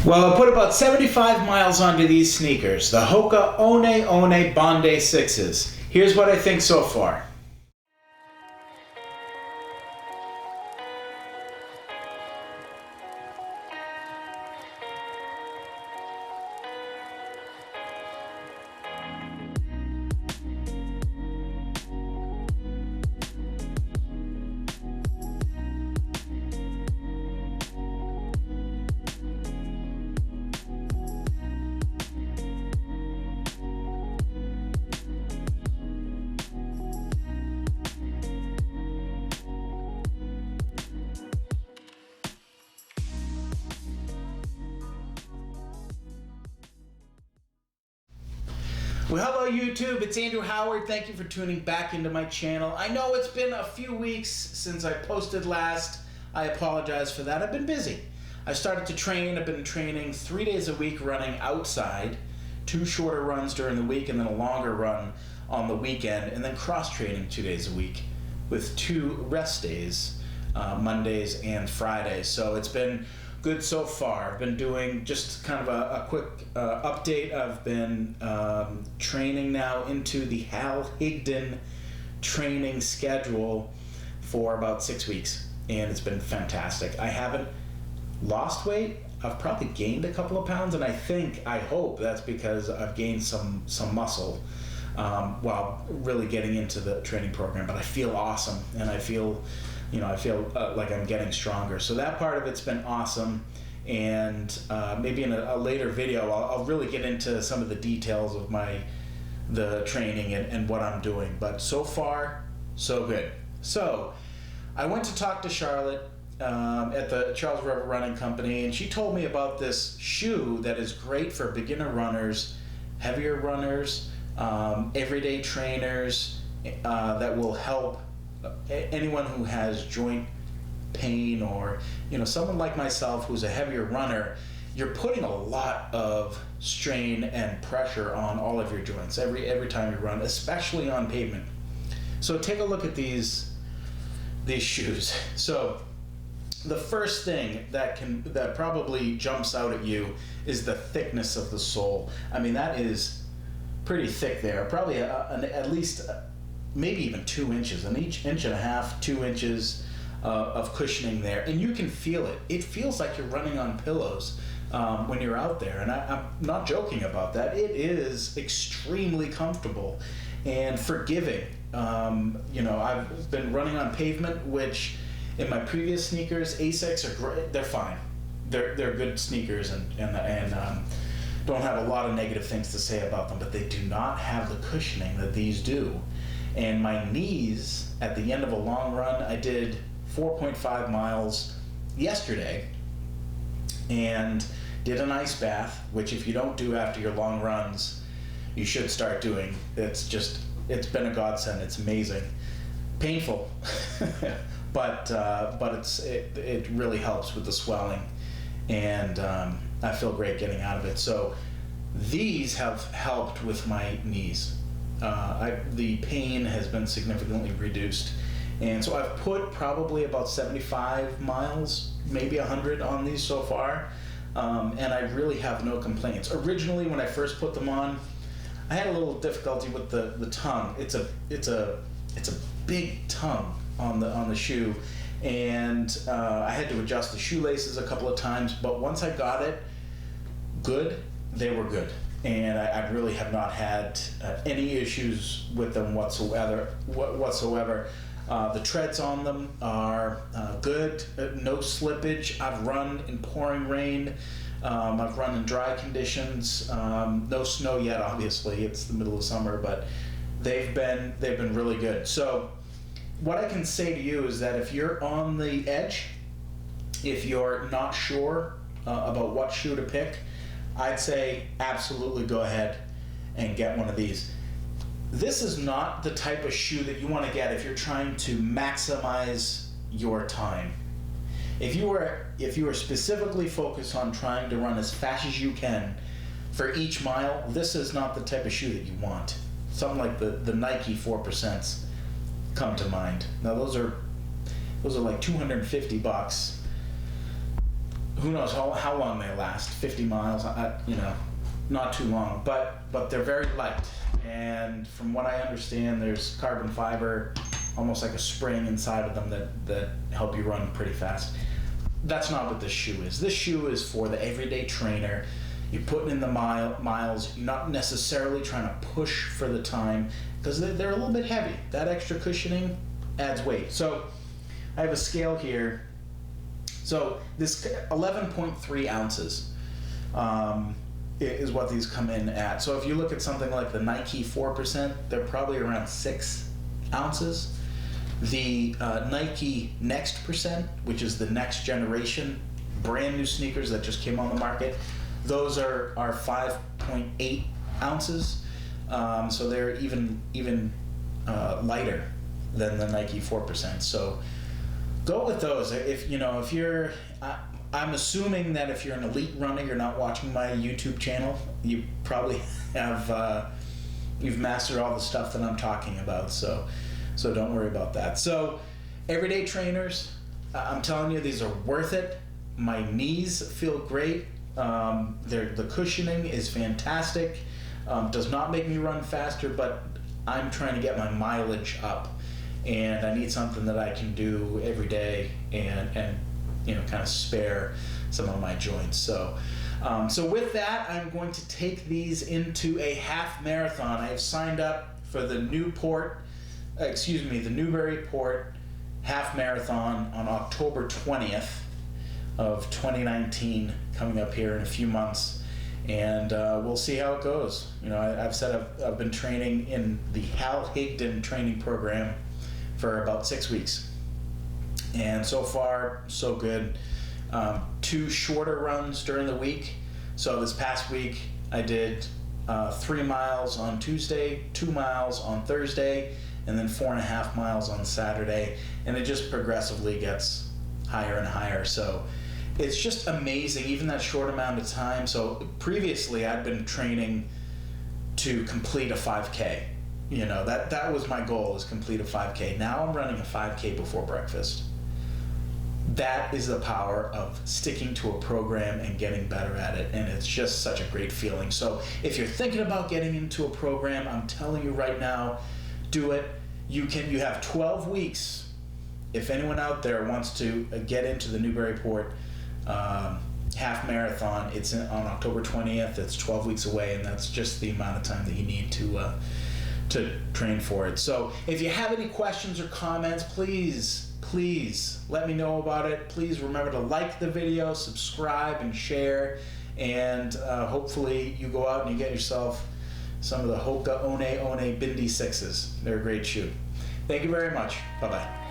Well, I put about 75 miles onto these sneakers, the Hoka One Bondi 6s. Here's what I think so far. Well, hello YouTube, it's Andrew Howard. Thank you for tuning back into my channel. I know it's been a few weeks since I posted last. I apologize for that. I've been busy. I started to train. I've been training 3 days a week running outside, 2 shorter runs during the week and then a longer run on the weekend, and then cross-training 2 days a week with 2 rest days, Mondays and Fridays. So it's been good so far. I've been doing just kind of a quick update. I've been training now into the Hal Higdon training schedule for about 6 weeks, and it's been fantastic. I haven't lost weight. I've probably gained a couple of pounds, and I hope that's because I've gained some muscle while really getting into the training program. But I feel awesome, and I feel like I'm getting stronger. So that part of it's been awesome. And maybe in a later video, I'll really get into some of the details of the training and what I'm doing. But so far, so good. So I went to talk to Charlotte at the Charles River Running Company, and she told me about this shoe that is great for beginner runners, heavier runners, everyday trainers, that will help anyone who has joint pain, or someone like myself who's a heavier runner. You're putting a lot of strain and pressure on all of your joints every time you run, especially on pavement. So take a look at these shoes. So the first thing that probably jumps out at you is the thickness of the sole. I mean, that is pretty thick there, probably at least maybe even 2 inches, an inch and a half, 2 inches of cushioning there, and you can feel it. It feels like you're running on pillows when you're out there, and I'm not joking about that. It is extremely comfortable and forgiving. I've been running on pavement, which in my previous sneakers, Asics are great. They're fine. They're good sneakers, and don't have a lot of negative things to say about them, but they do not have the cushioning that these do. And my knees, at the end of a long run, I did 4.5 miles yesterday and did an ice bath, which if you don't do after your long runs, you should start doing. It's been a godsend. It's amazing. Painful, but it really helps with the swelling, and I feel great getting out of it. So these have helped with my knees. The pain has been significantly reduced, and so I've put probably about 75 miles, maybe 100 on these so far, and I really have no complaints. Originally, when I first put them on, I had a little difficulty with the tongue. It's a big tongue on the shoe, and I had to adjust the shoelaces a couple of times. But once I got it good, they were good. And I really have not had any issues with them whatsoever. The treads on them are good, no slippage. I've run in pouring rain. I've run in dry conditions. No snow yet, obviously. It's the middle of summer, but they've been really good. So what I can say to you is that if you're on the edge, if you're not sure about what shoe to pick, I'd say absolutely go ahead and get one of these. This is not the type of shoe that you want to get if you're trying to maximize your time. If you are specifically focused on trying to run as fast as you can for each mile, this is not the type of shoe that you want. Something like the Nike 4% come to mind. Now those are like $250. who knows how long they last? 50 miles, not too long. But they're very light, and from what I understand, there's carbon fiber, almost like a spring inside of them that help you run pretty fast. That's not what this shoe is. This shoe is for the everyday trainer. You're putting in the miles. You're not necessarily trying to push for the time because they're a little bit heavy. That extra cushioning adds weight. So I have a scale here. So this 11.3 ounces is what these come in at. So if you look at something like the Nike 4%, they're probably around 6 ounces. The Nike Next Percent, which is the next generation brand new sneakers that just came on the market, those are 5.8 ounces. So they're even lighter than the Nike 4%. So go with those. If you're, I'm assuming that if you're an elite runner, you're not watching my YouTube channel. You probably have you've mastered all the stuff that I'm talking about. So don't worry about that. So everyday trainers, I'm telling you, these are worth it. My knees feel great. The cushioning is fantastic. Does not make me run faster, but I'm trying to get my mileage up, and I need something that I can do every day and kind of spare some of my joints. So with that, I'm going to take these into a half marathon. I have signed up for the Newburyport half marathon on October 20th of 2019, coming up here in a few months, and we'll see how it goes. I've said I've been training in the Hal Higdon training program for about 6 weeks, and so far so good. 2 shorter runs during the week. So this past week I did 3 miles on Tuesday, 2 miles on Thursday, and then 4.5 miles on Saturday, and it just progressively gets higher and higher. So it's just amazing, even that short amount of time. So previously I'd been training to complete a 5K. That was my goal, is complete a 5K. Now I'm running a 5K before breakfast. That is the power of sticking to a program and getting better at it, and it's just such a great feeling. So if you're thinking about getting into a program, I'm telling you right now, do it. You have 12 weeks. If anyone out there wants to get into the Newburyport half marathon, it's on October 20th. It's 12 weeks away, and that's just the amount of time that you need to train for it. So if you have any questions or comments, please let me know about it. Please remember to like the video, subscribe, and share, and hopefully you go out and you get yourself some of the Hoka One Bindi 6s. They're a great shoe. Thank you very much. Bye-bye.